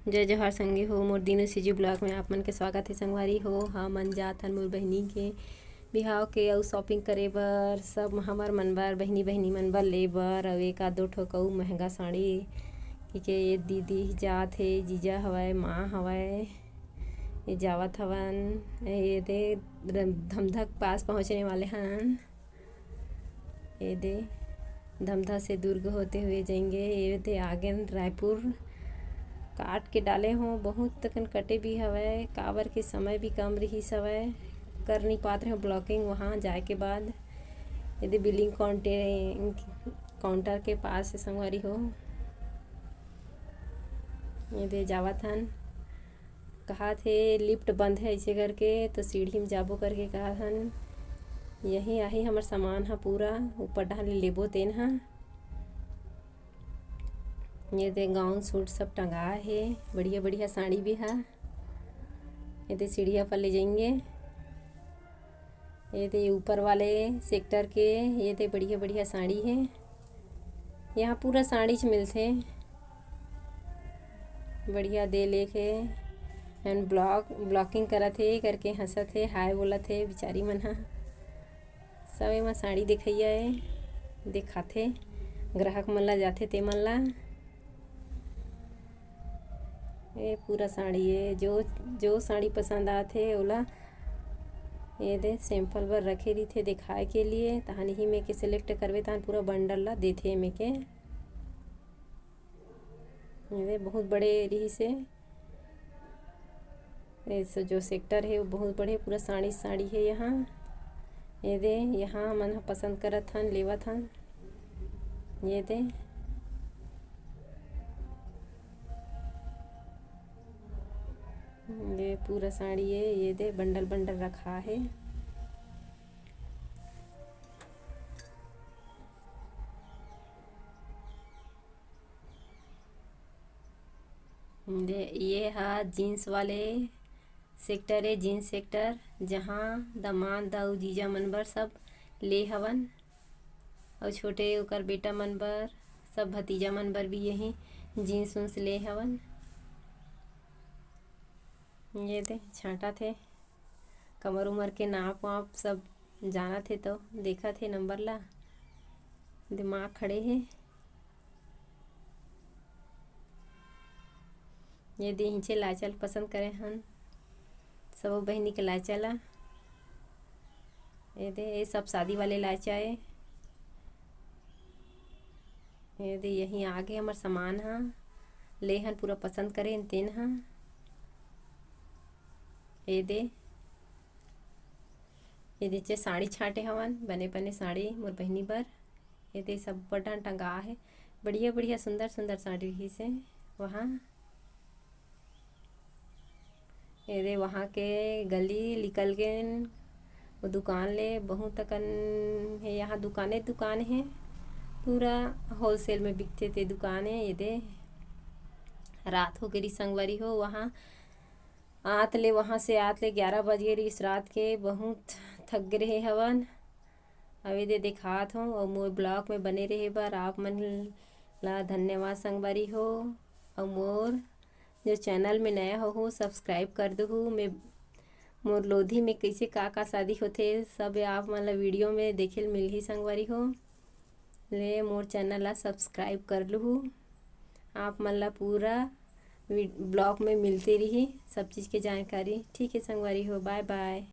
जय जोहार संगी हो मोर दिनू सीजी ब्लॉग में आप मन के स्वागत है। संगवारी हो हमन जात हन मोर बहिनी के बिहाव के अउ शॉपिंग करे बर सब हमर मन बर बहिनी मन बर ले बर अउ एक आध दो ठो अउ महंगा साड़ी के ये दीदी जात हे, जीजा हवय, माँ हवय, ये जावत हवन। ये दे धमधक पास पहुँचने वाले हन। ये दे धमधा से दुर्ग होते हुए जाएंगे। ये दे आगे रायपुर काट के डाले हों, बहुत तकन कटे भी हवय, काबर के समय भी कम रही हवय, कर नहीं पात रहे ब्लॉकिंग वहाँ जाए के बाद। यदि बिलिंग काउंटर के पास से संगवारी हो यदि जावत हन। कहा थे लिफ्ट बंद है ऐसे करके, तो सीढ़ी में जाबो करके कहा हन। यही आही हमर सामान हा पूरा ऊपर डाल लेबो तेन हा। ये दे गाउन सूट सब टंगा है, बढ़िया बढ़िया साड़ी भी है। ये दे सीढ़िया पर ले जाएंगे। ये दे ऊपर वाले सेक्टर के ये दे बढ़िया बढ़िया साड़ी है। यहाँ पूरा साड़ी च मिलते बढ़िया दे लेके एंड ब्लॉकिंग करत हे करके हंसत हे, हाय बोलत हे बिचारी मन हा। सब एमा साड़ी दिखैया है, दिखाथे ग्राहक मन ला जाथे ते मन ला। ये पूरा साड़ी है, जो साड़ी पसंद आथे ओला ये दे सैंपल बर रखे रही थे दिखाए के लिए। तहन ही में के सिलेक्ट करवे तहन पूरा बंडल ला देथे में के। ये दे बहुत बड़े रही से ऐसे जो सेक्टर है वो बहुत बड़े, पूरा साड़ी है यहाँ। ये दे यहाँ मन पसंद करत हन, लेवत हन। ये दे ये पूरा साड़ी है, ये दे बंडल बंडल रखा है। ये हा जीन्स वाले सेक्टर है, जीन्स सेक्टर, जहाँ दामाद दाऊ जीजा मन बर सब ले हवन और छोटे ओकर बेटा मन बर सब भतीजा मन बर भी यही जीन्स उन्स ले हवन। ये दे छाटा थे कमर उमर के नाप वाप सब जाना थे, तो देखा थे नंबर ला दिमाग खड़े है। ये दे हिंचे लाचल पसंद करे हन सब बहनी के लाचा ला। ये दे ये सब शादी वाले लाचा है। ये दे यही आगे हमार सामान हा ले हन, पूरा पसंद करे तेन हा। ये दे साड़ी छाटे हवन, बने बने साड़ी मोर बहनी बर। ये दे सब बटन टंगा है, बढ़िया बढ़िया सुंदर सुंदर साड़ी रही से वहाँ। ये दे वहाँ के गली निकल के वो दुकान ले बहुत तकन है। यहाँ दुकान है, पूरा होलसेल में बिकते थे दुकान है। ये दे रात हो गई संगवारी हो, वहाँ आत ले 11 बज गए इस रात के, बहुत थक रहे हवन। अभी दे दिखात हो और मोर ब्लॉग में बने रहे बर आप मन ला धन्यवाद संगवारी हो। और मोर जो चैनल में नया हो सब्सक्राइब कर दहु। मैं मोर लोधी में कैसे का शादी होते सब आप मन ला वीडियो में देखे मिलही संगवारी हो। ले मोर चैनल ला सब्सक्राइब कर लूँ। आप मन ला पूरा ब्लॉग में मिलती रही सब चीज़ के जानकारी। ठीक है संगवारी हो, बाय बाय।